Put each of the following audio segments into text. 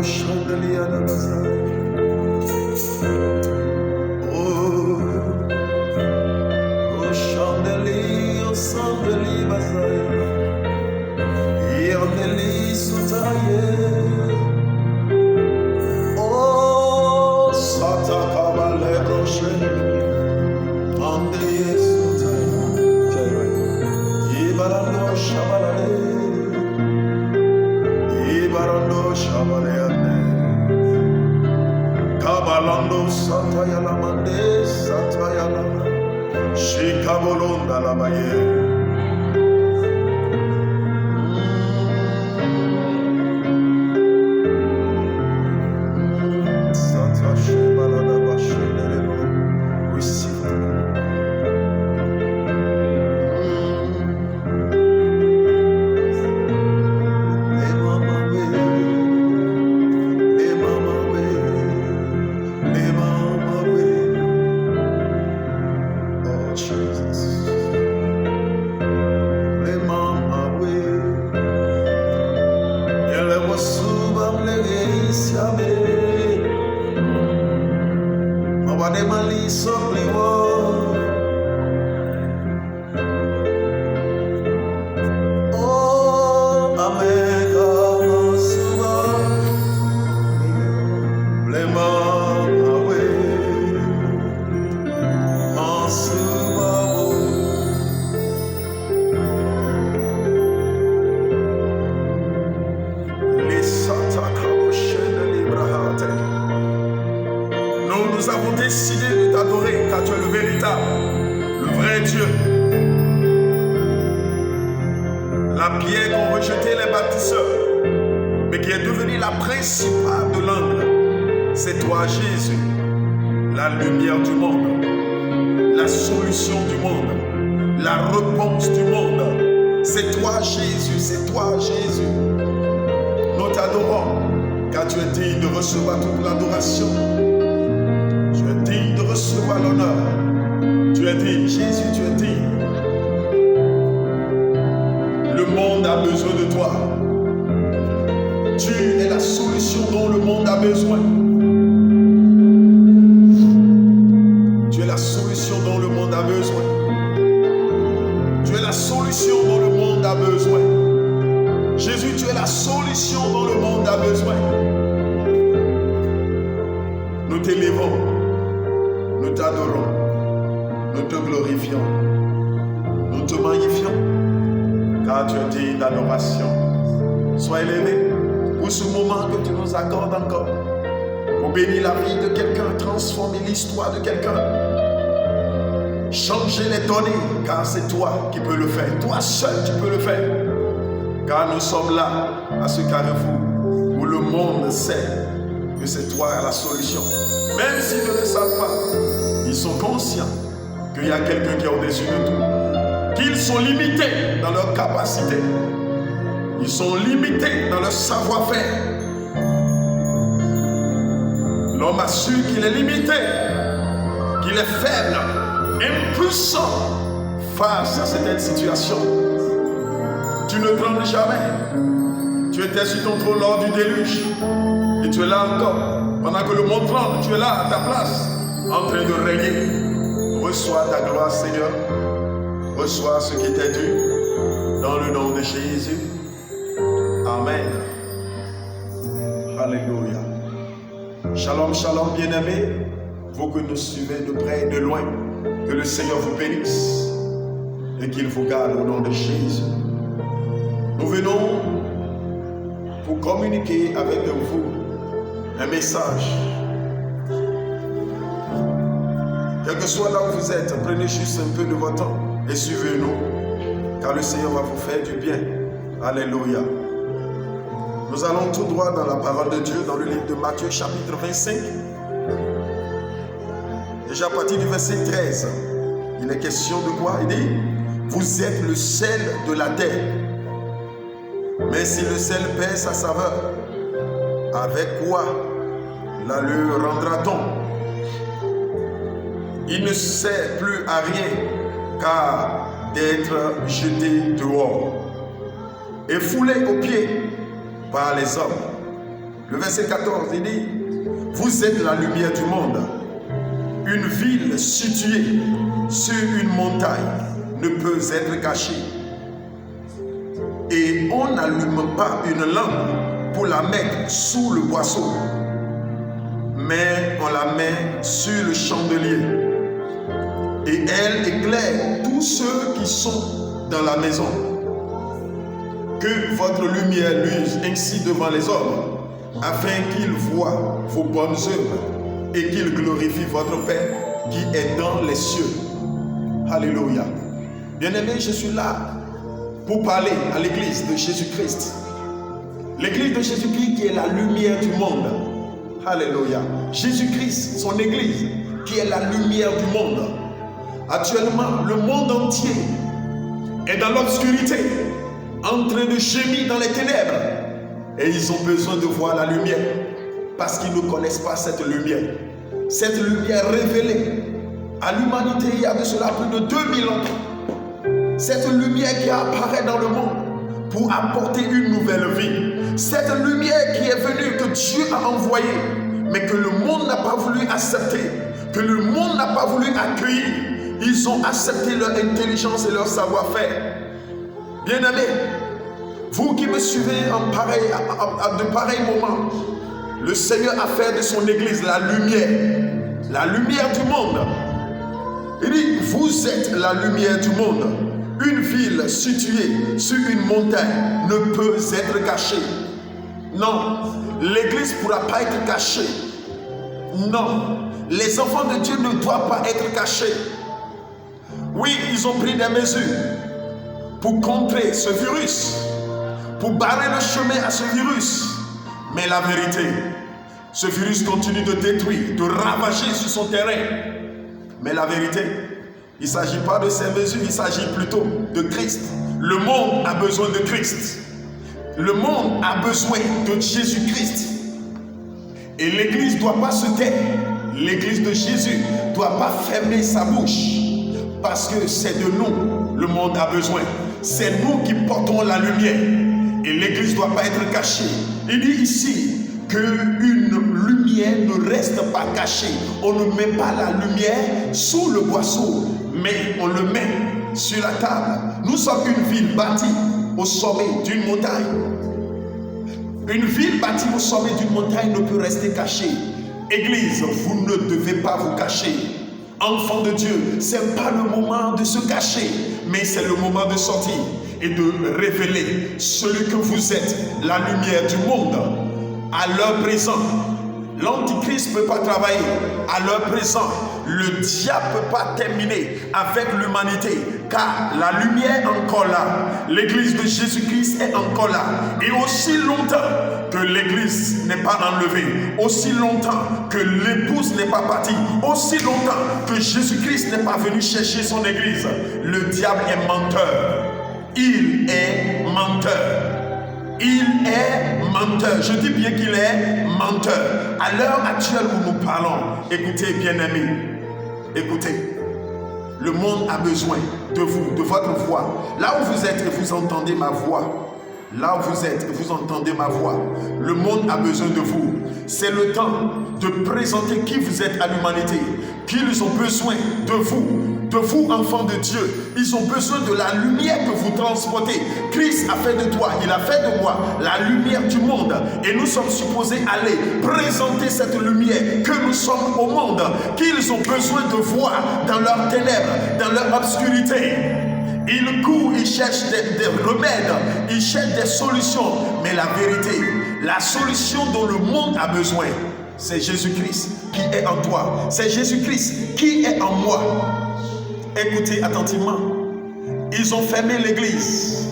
Shandelia da Bazai. Oh, Shandelia, Sandeli Bazai. Yandeli Sutaye. Oh, Sata Kabale Roshe. Andeli Sutaye. Ibarando Shabalale. Ibarando Shabalale. Kabalando Satayala Mande Satayala Shikabolonda la Baye Satashi Balada Bashenero receive Nous avons décidé de t'adorer car tu es le véritable, le vrai Dieu. La pierre qu'ont rejeté les bâtisseurs, mais qui est devenue la principale de l'angle, c'est toi Jésus, la lumière du monde, la solution du monde, la réponse du monde. C'est toi Jésus, c'est toi Jésus. Nous t'adorons car tu es digne de recevoir toute l'adoration. Tu es digne de recevoir l'honneur. Tu es digne, Jésus, tu es digne. Le monde a besoin de toi. Tu es la solution dont le monde a besoin. Tu es la solution dont le monde a besoin. Tu es la solution dont le monde a besoin. Jésus, tu es la solution dont le monde a besoin. Nous t'élévons. Nous t'adorons, nous te glorifions, nous te magnifions, car tu es digne d'adoration. Sois élevé pour ce moment que tu nous accordes encore, pour bénir la vie de quelqu'un, transformer l'histoire de quelqu'un, changer les données, car c'est toi qui peux le faire. Toi seul tu peux le faire, car nous sommes là, à ce carrefour, où le monde sait que c'est toi la solution. Même s'ils ne le savent pas, ils sont conscients qu'il y a quelqu'un qui est au-dessus de tout. Qu'ils sont limités dans leur capacité. Ils sont limités dans leur savoir-faire. L'homme a su qu'il est limité, qu'il est faible, impuissant face à cette situation. Tu ne trembles jamais. Tu étais sur ton trône lors du déluge. Et tu es là encore. Pendant que le monde tremble, tu es là à ta place, en train de régner. Reçois ta gloire, Seigneur. Reçois ce qui t'est dû. Dans le nom de Jésus. Amen. Alléluia. Shalom, shalom, bien-aimés. Vous que nous suivez de près et de loin. Que le Seigneur vous bénisse. Et qu'il vous garde au nom de Jésus. Nous venons pour communiquer avec vous un message. Quel que soit là où vous êtes, prenez juste un peu de votre temps et suivez-nous, car le Seigneur va vous faire du bien. Alléluia. Nous allons tout droit dans la parole de Dieu, dans le livre de Matthieu, chapitre 25. Déjà à partir du verset 13, il est question de quoi? Il dit, vous êtes le sel de la terre. Mais si le sel perd sa saveur, avec quoi la le rendra-t-on? Il ne sert plus à rien qu'à d'être jeté dehors et foulé aux pieds par les hommes. Le verset 14, il dit, vous êtes la lumière du monde. Une ville située sur une montagne ne peut être cachée. Et on n'allume pas une lampe pour la mettre sous le boisseau, mais on la met sur le chandelier. Et elle éclaire tous ceux qui sont dans la maison. Que votre lumière luise ainsi devant les hommes, afin qu'ils voient vos bonnes œuvres et qu'ils glorifient votre Père qui est dans les cieux. Alléluia. Bien-aimés, je suis là pour parler à l'église de Jésus-Christ. L'église de Jésus-Christ qui est la lumière du monde. Alléluia. Jésus-Christ, son église, qui est la lumière du monde. Actuellement, le monde entier est dans l'obscurité, en train de gémir dans les ténèbres. Et ils ont besoin de voir la lumière, parce qu'ils ne connaissent pas cette lumière. Cette lumière révélée à l'humanité il y a de cela plus de 2000 ans. Cette lumière qui apparaît dans le monde pour apporter une nouvelle vie. Cette lumière qui est venue, que Dieu a envoyée, mais que le monde n'a pas voulu accepter, que le monde n'a pas voulu accueillir. Ils ont accepté leur intelligence et leur savoir-faire. Bien-aimés, vous qui me suivez en de pareils moments, le Seigneur a fait de son église la lumière du monde. Il dit, vous êtes la lumière du monde. Une ville située sur une montagne ne peut être cachée. Non, l'église ne pourra pas être cachée. Non, les enfants de Dieu ne doivent pas être cachés. Oui, ils ont pris des mesures pour contrer ce virus, pour barrer le chemin à ce virus. Mais la vérité, ce virus continue de détruire, de ravager sur son terrain. Mais la vérité, il ne s'agit pas de ces mesures, il s'agit plutôt de Christ. Le monde a besoin de Christ. Le monde a besoin de Jésus-Christ. Et l'église ne doit pas se taire. L'église de Jésus ne doit pas fermer sa bouche. Parce que c'est de nous le monde a besoin. C'est nous qui portons la lumière. Et l'église ne doit pas être cachée. Il dit ici qu'une lumière ne reste pas cachée. On ne met pas la lumière sous le boisseau, mais on le met sur la table. Nous sommes une ville bâtie au sommet d'une montagne. Une ville bâtie au sommet d'une montagne ne peut rester cachée. Église, vous ne devez pas vous cacher. Enfants de Dieu, ce n'est pas le moment de se cacher, mais c'est le moment de sortir et de révéler celui que vous êtes, la lumière du monde. À l'heure présente, l'Antichrist ne peut pas travailler. À l'heure présente, le diable ne peut pas terminer avec l'humanité, car la lumière est encore là. L'église de Jésus-Christ est encore là. Et aussi longtemps que l'église n'est pas enlevée, aussi longtemps que l'épouse n'est pas partie, aussi longtemps que Jésus-Christ n'est pas venu chercher son église, le diable est menteur. Il est menteur. Il est menteur. Je dis bien qu'il est menteur. À l'heure actuelle où nous parlons, écoutez, bien-aimés, écoutez, le monde a besoin de vous, de votre voix. Là où vous êtes et vous entendez ma voix, là où vous êtes et vous entendez ma voix, le monde a besoin de vous. C'est le temps de présenter qui vous êtes à l'humanité, qu'ils ont besoin de vous, enfants de Dieu. Ils ont besoin de la lumière que vous transportez. Christ a fait de toi, il a fait de moi la lumière du monde. Et nous sommes supposés aller présenter cette lumière que nous sommes au monde, qu'ils ont besoin de voir dans leurs ténèbres, dans leur obscurité. Ils courent, ils cherchent des remèdes, ils cherchent des solutions. Mais la vérité, la solution dont le monde a besoin, c'est Jésus-Christ qui est en toi. C'est Jésus-Christ qui est en moi. Écoutez attentivement. Ils ont fermé l'église.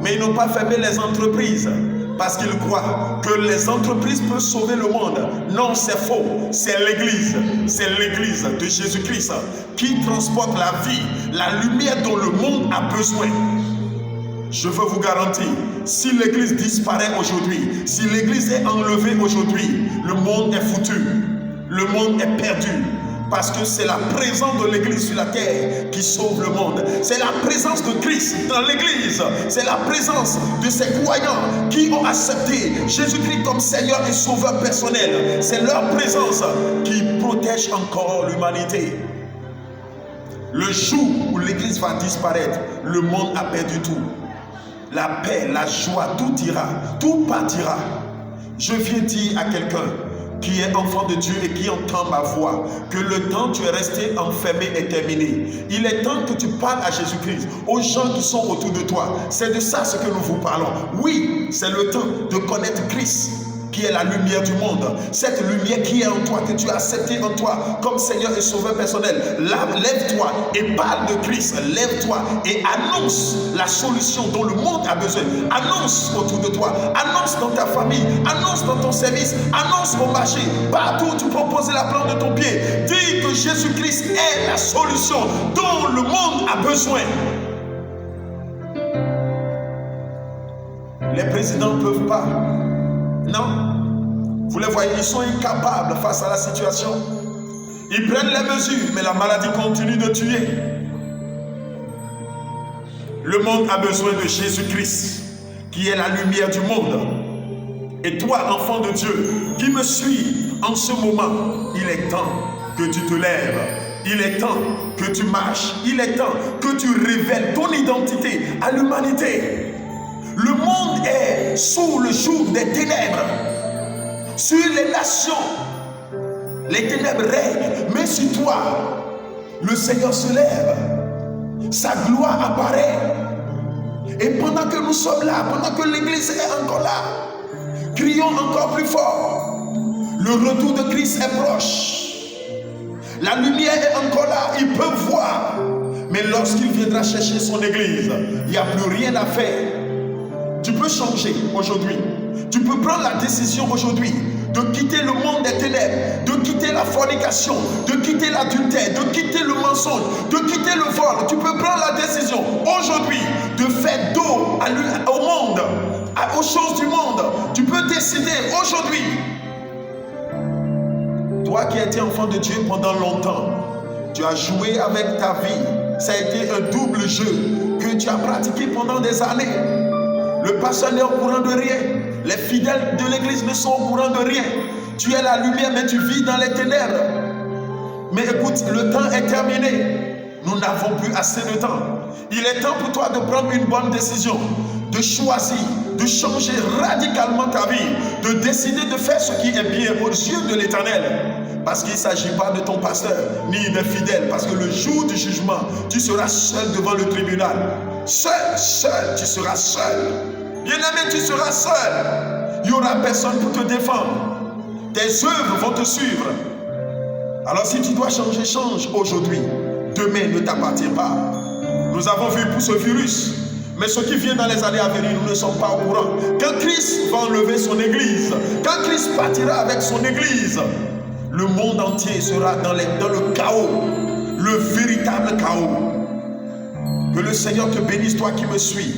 Mais ils n'ont pas fermé les entreprises. Parce qu'ils croient que les entreprises peuvent sauver le monde. Non, c'est faux. C'est l'église. C'est l'église de Jésus-Christ qui transporte la vie, la lumière dont le monde a besoin. Je veux vous garantir, si l'église disparaît aujourd'hui, si l'église est enlevée aujourd'hui, le monde est foutu. Le monde est perdu. Parce que c'est la présence de l'Église sur la terre qui sauve le monde. C'est la présence de Christ dans l'Église. C'est la présence de ces croyants qui ont accepté Jésus-Christ comme Seigneur et Sauveur personnel. C'est leur présence qui protège encore l'humanité. Le jour où l'Église va disparaître, le monde a perdu tout. La paix, la joie, tout ira, tout partira. Je viens dire à quelqu'un qui est enfant de Dieu et qui entend ma voix, que le temps où tu es resté enfermé est terminé. Il est temps que tu parles à Jésus-Christ, aux gens qui sont autour de toi. C'est de ça ce que nous vous parlons. Oui, c'est le temps de connaître Christ, qui est la lumière du monde. Cette lumière qui est en toi, que tu as accepté en toi comme Seigneur et Sauveur personnel. Lève-toi et parle de Christ. Lève-toi et annonce la solution dont le monde a besoin. Annonce autour de toi. Annonce dans ta famille. Annonce dans ton service. Annonce au marché. Partout où tu peux poser la plante de ton pied. Dis que Jésus-Christ est la solution dont le monde a besoin. Les présidents ne peuvent pas. Non, vous les voyez, ils sont incapables face à la situation. Ils prennent les mesures, mais la maladie continue de tuer. Le monde a besoin de Jésus-Christ, qui est la lumière du monde. Et toi, enfant de Dieu, qui me suis en ce moment, il est temps que tu te lèves. Il est temps que tu marches. Il est temps que tu révèles ton identité à l'humanité. Le monde est sous le joug des ténèbres. Sur les nations, les ténèbres règnent. Mais sur toi, le Seigneur se lève. Sa gloire apparaît. Et pendant que nous sommes là, pendant que l'Église est encore là, crions encore plus fort. Le retour de Christ est proche. La lumière est encore là. Ils peuvent voir. Mais lorsqu'il viendra chercher son Église, il n'y a plus rien à faire. Tu peux changer aujourd'hui. Tu peux prendre la décision aujourd'hui de quitter le monde des ténèbres, de quitter la fornication, de quitter l'adultère, de quitter le mensonge, de quitter le vol. Tu peux prendre la décision aujourd'hui de faire dos au monde, aux choses du monde. Tu peux décider aujourd'hui. Toi qui étais enfant de Dieu pendant longtemps, tu as joué avec ta vie. Ça a été un double jeu que tu as pratiqué pendant des années. Le pasteur n'est au courant de rien. Les fidèles de l'église ne sont au courant de rien. Tu es la lumière, mais tu vis dans les ténèbres. Mais écoute, le temps est terminé. Nous n'avons plus assez de temps. Il est temps pour toi de prendre une bonne décision, de choisir, de changer radicalement ta vie, de décider de faire ce qui est bien aux yeux de l'Éternel. Parce qu'il ne s'agit pas de ton pasteur, ni des fidèles. Parce que le jour du jugement, tu seras seul devant le tribunal. Seul, tu seras seul. Bien-aimé, tu seras seul. Il n'y aura personne pour te défendre. Tes œuvres vont te suivre. Alors si tu dois changer, change aujourd'hui. Demain ne t'appartient pas. Nous avons vu pour ce virus. Mais ce qui vient dans les années à venir, nous ne sommes pas au courant. Quand Christ va enlever son église, quand Christ partira avec son église, le monde entier sera dans le chaos, le véritable chaos. Que le Seigneur te bénisse, toi qui me suis.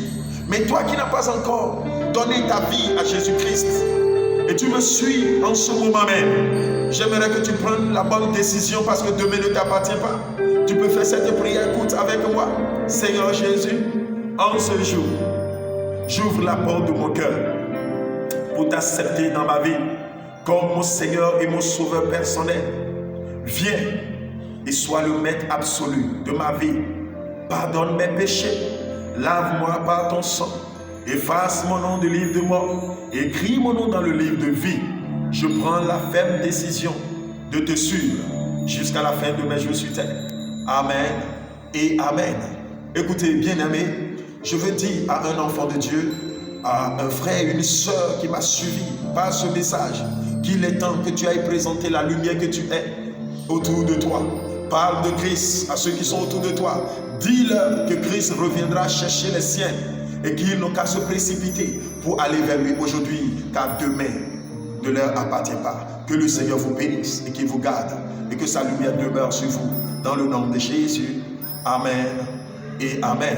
Mais toi qui n'as pas encore donné ta vie à Jésus-Christ, et tu me suis en ce moment même, j'aimerais que tu prennes la bonne décision parce que demain ne t'appartient pas. Tu peux faire cette prière, écoute avec moi. Seigneur Jésus, en ce jour, j'ouvre la porte de mon cœur pour t'accepter dans ma vie comme mon Seigneur et mon Sauveur personnel. Viens et sois le maître absolu de ma vie. Pardonne mes péchés, lave-moi par ton sang, efface mon nom du livre de mort, écris mon nom dans le livre de vie. Je prends la ferme décision de te suivre jusqu'à la fin de mes jours sur terre. Amen et Amen. Écoutez, bien-aimé, je veux dire à un enfant de Dieu, à un frère, une sœur qui m'a suivi par ce message, qu'il est temps que tu ailles présenter la lumière que tu es autour de toi. Parle de Christ à ceux qui sont autour de toi. Dis-leur que Christ reviendra chercher les siens et qu'ils n'ont qu'à se précipiter pour aller vers lui aujourd'hui, car demain ne leur appartient pas. Que le Seigneur vous bénisse et qu'il vous garde et que sa lumière demeure sur vous. Dans le nom de Jésus. Amen et Amen.